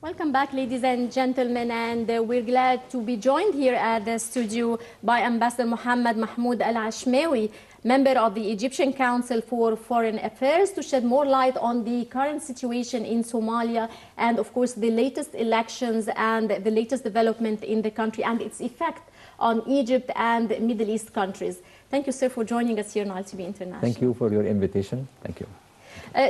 Welcome back, ladies and gentlemen, and we're glad to be joined here at the studio by Ambassador Mohammad Al-Ashmawy, member of the Egyptian Council for Foreign Affairs, to shed more light on the current situation in Somalia and, of course, the latest elections and the latest development in the country and its effect on Egypt and Middle East countries. Thank you, sir, for joining us here on ITV International. Thank you for your invitation. Thank you.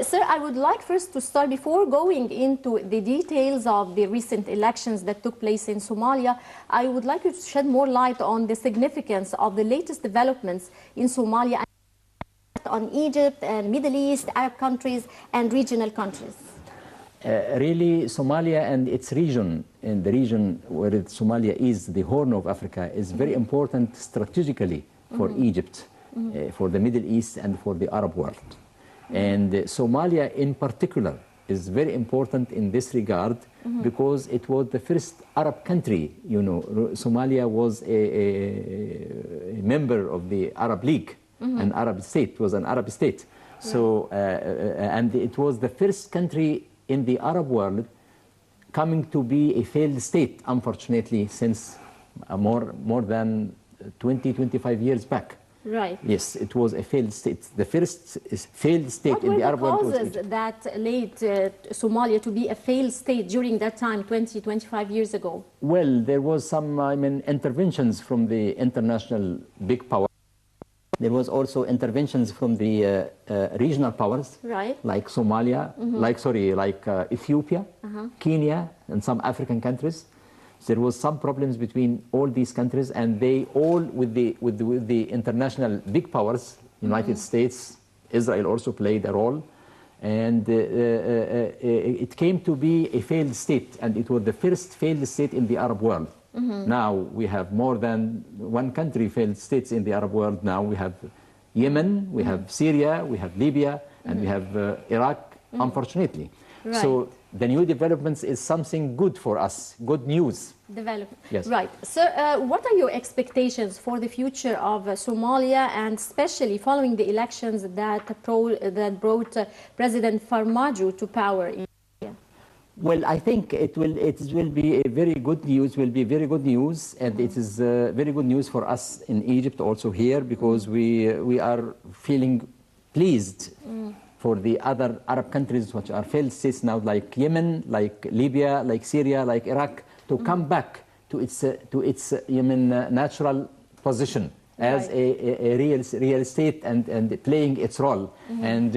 Sir, I would like first to start, before going into the details of the recent elections that took place in Somalia, I would like you to shed more light on the significance of the latest developments in Somalia on Egypt and Middle East, Arab countries and regional countries. Really, Somalia and its region, and the region where Somalia is, the Horn of Africa, is very important strategically for Egypt, for the Middle East and for the Arab world. And Somalia in particular is very important in this regard because it was the first Arab country. You know, Somalia was a member of the Arab League, an Arab state, was an Arab state. So, and it was the first country in the Arab world coming to be a failed state, unfortunately, since more than 20-25 years back. Right. Yes, it was a failed state. The first failed state in the Arab world. What were the causes that led Somalia to be a failed state during that time, 20-25 years ago? Well, there was some, interventions from the international big power. There was also interventions from the regional powers, right, like Somalia, like Ethiopia, Kenya, and some African countries. There was some problems between all these countries, and they all, with the international big powers, United States, Israel also played a role, and it came to be a failed state, and it was the first failed state in the Arab world. Now we have more than one country failed states in the Arab world. Now we have Yemen, we have Syria, we have Libya, and we have Iraq, unfortunately. Right. So the new developments is something good for us, good news. Development. Yes. Right. So what are your expectations for the future of Somalia, and especially following the elections that brought President Farmajo to power in Syria? Well, I think it will be a very good news, and it is very good news for us in Egypt also here, because we are feeling pleased for the other Arab countries which are failed states now, like Yemen, like Libya, like Syria, like Iraq, to come back to its natural position as a real state and playing its role. And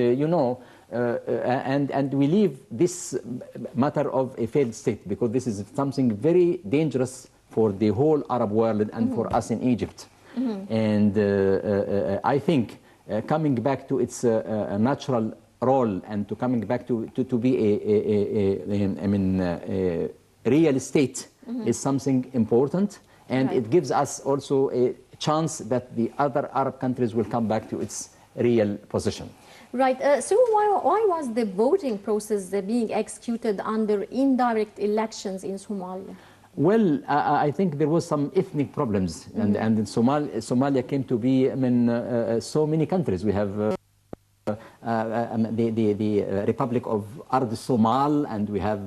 and we leave this matter of a failed state, because this is something very dangerous for the whole Arab world and for us in Egypt. And I think coming back to its natural role and to coming back to be a real state is something important, and it gives us also a chance that the other Arab countries will come back to its real position. Right. So why was the voting process being executed under indirect elections in Somalia? Well, I think there was some ethnic problems, and in Somalia came to be, so many countries. We have the Republic of Ard Somal, and we have,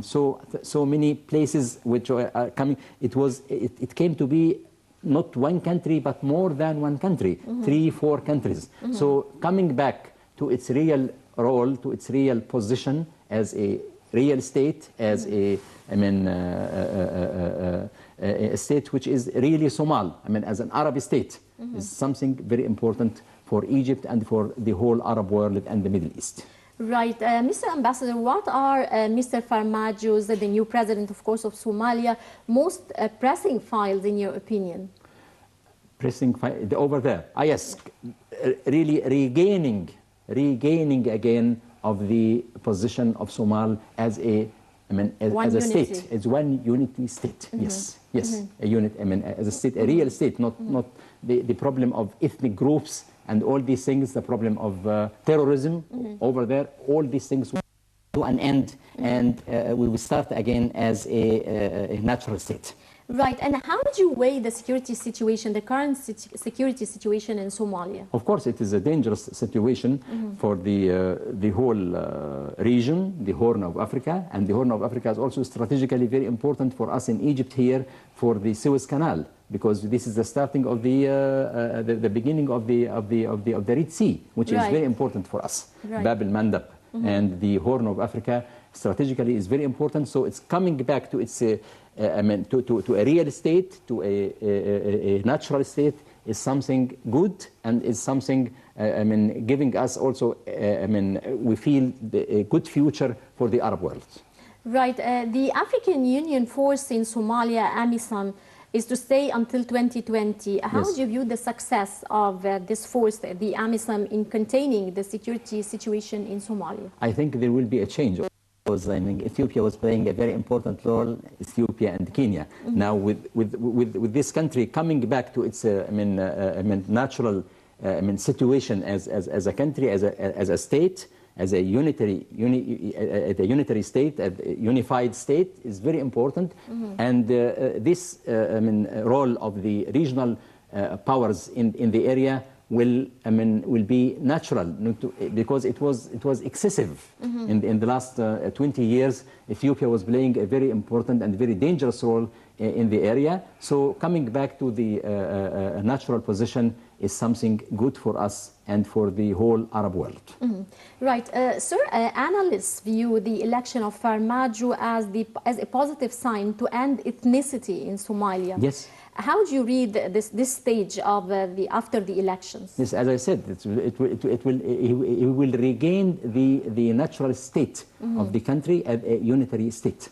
so many places which are coming. It came to be not one country, but more than one country, 3-4 countries. So coming back to its real role, to its real position as a real state, as a state which is really Somal, as an Arab state, is something very important for Egypt and for the whole Arab world and the Middle East. Right. Mr. Ambassador, what are Mr. Farmajo's, the new president, of course, of Somalia, most pressing files in your opinion? Pressing files over there? Yes, really regaining again of the position of Somal as a, as a state, as one unity state. Yes, a unit. As a state, a real state, not the problem of ethnic groups and all these things, the problem of terrorism over there. All these things will to an end, and we will start again as a natural state. Right, and how do you weigh the security situation, the current security situation in Somalia? Of course, it is a dangerous situation for the whole region, the Horn of Africa, and the Horn of Africa is also strategically very important for us in Egypt here for the Suez Canal, because this is the starting of the beginning of the Red Sea, which is very important for us. Right. Bab el-Mandab and the Horn of Africa strategically is very important. So it's coming back to its to a real state, to a natural state, is something good and is something giving us also we feel a good future for the Arab world. Right. The African Union force in Somalia, AMISOM, is to stay until 2020. How Yes. do you view the success of this force, the AMISOM, in containing the security situation in Somalia? I think there will be a change. Because Ethiopia was playing a very important role, Ethiopia and Kenya. Now with this country coming back to its natural situation as a country, as a state, as a unitary state, a unified state is very important. And this role of the regional powers in the area will be natural, because it was excessive in the last 20 years. Ethiopia was playing a very important and very dangerous role in the area. So coming back to the natural position is something good for us and for the whole Arab world. Right. Sir, analysts view the election of Farmajo as a positive sign to end ethnicity in Somalia. Yes. How do you read this stage of after the elections? Yes, as I said, it will regain the natural state of the country as a unitary state.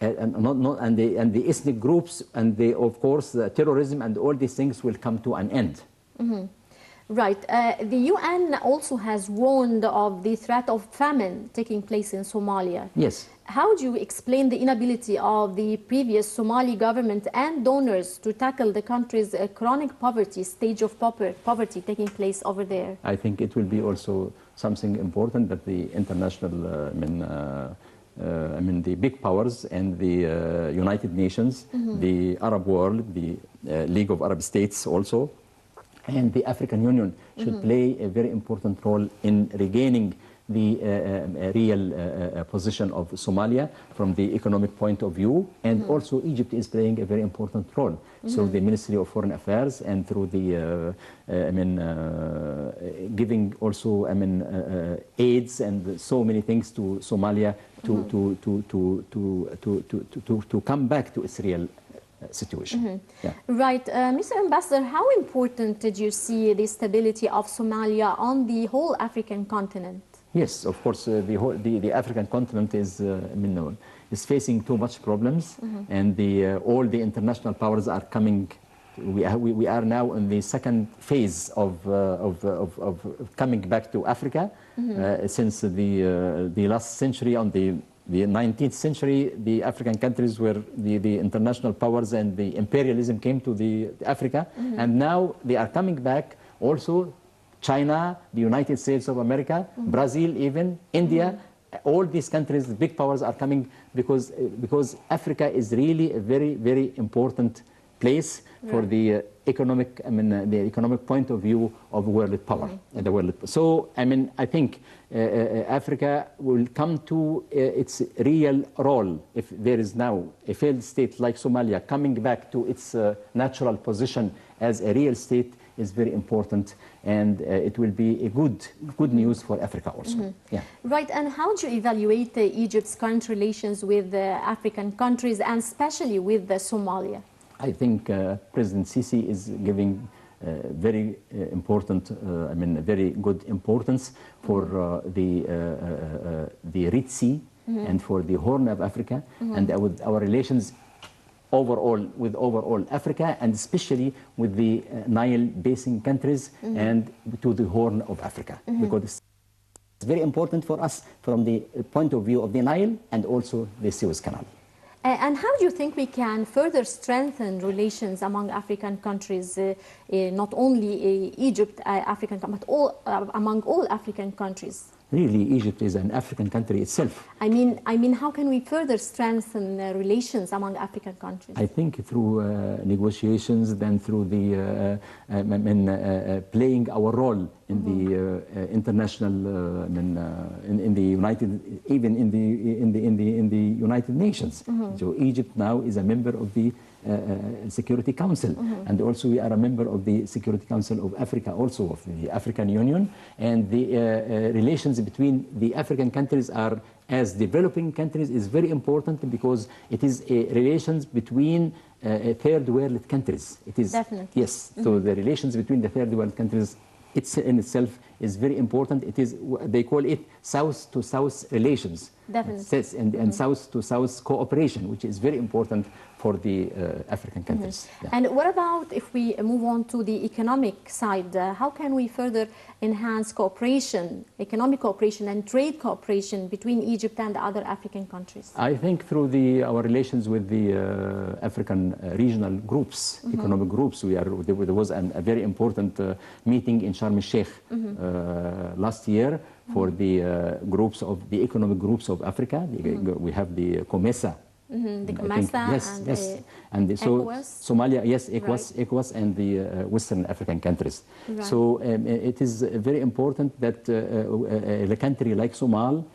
And the ethnic groups and of course the terrorism and all these things will come to an end. Right. The UN also has warned of the threat of famine taking place in Somalia. Yes. How do you explain the inability of the previous Somali government and donors to tackle the country's chronic poverty, stage of poverty taking place over there? I think it will be also something important that the international, the big powers and the United Nations, the Arab world, the League of Arab States also, and the African Union should play a very important role in regaining the real position of Somalia from the economic point of view, and also Egypt is playing a very important role. So the Ministry of Foreign Affairs and through the giving also aids and so many things to Somalia to come back to its real situation. Yeah. Right. Mr. Ambassador, how important did you see the stability of Somalia on the whole African continent? Yes, of course, the African continent is facing too much problems, and all the international powers are coming. We are now in the second phase of coming back to Africa. Since the last century, on the 19th century, the African countries were the international powers and the imperialism came to Africa, and now they are coming back also. China, the United States of America, Brazil even, India, all these countries, the big powers are coming because Africa is really a very, very important place for the economic point of view of world power. The world. So, I think Africa will come to its real role if there is now a failed state like Somalia coming back to its natural position as a real state is very important, and it will be a good news for Africa also. Yeah. Right, and how do you evaluate Egypt's current relations with African countries, and especially with Somalia? I think President Sisi is giving very important, very good importance for the Red Sea and for the Horn of Africa, and our relations with overall Africa, and especially with the Nile Basin countries and to the Horn of Africa, because it's very important for us from the point of view of the Nile and also the Suez Canal. And how do you think we can further strengthen relations among African countries, not only Egypt, African, but among all African countries? really Egypt is an African country itself. I mean, how can we further strengthen relations among African countries? I think through negotiations, then through the playing our role in the international, in the United, even in the United Nations. So Egypt now is a member of the Security Council, and also we are a member of the Security Council of Africa, also of the African Union, and the relations between the African countries are, as developing countries, is very important because it is relations between third world countries. It is definitely, yes. So the relations between the third world countries, it's in itself is very important. It is, they call it south to south relations. Definitely. And south to south cooperation, which is very important for the African countries. Yeah. And what about if we move on to the economic side? How can we further enhance cooperation, economic cooperation and trade cooperation between Egypt and other African countries? I think through our relations with the African regional groups, economic groups. There was a very important meeting in Sharm el-Sheikh last year for the groups of the economic groups of Africa. We have the COMESA. The COMESA and so ECOWAS? Somalia, yes, ECOWAS, Right. ECOWAS and the Western African countries. Right. So it is very important that a country like Somal,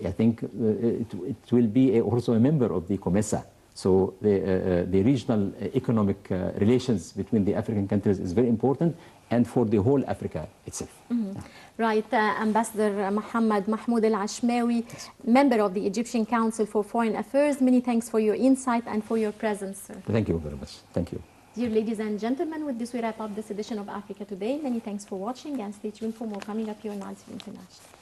I think it will be also a member of the COMESA. So the regional economic relations between the African countries is very important, and for the whole Africa itself. Right, Ambassador Mohammad Mahmoud Al-Ashmawy, member of the Egyptian Council for Foreign Affairs, many thanks for your insight and for your presence, sir. Thank you very much. Thank you. Dear ladies and gentlemen, with this we wrap up this edition of Africa Today. Many thanks for watching and stay tuned for more coming up here on Nile TV International.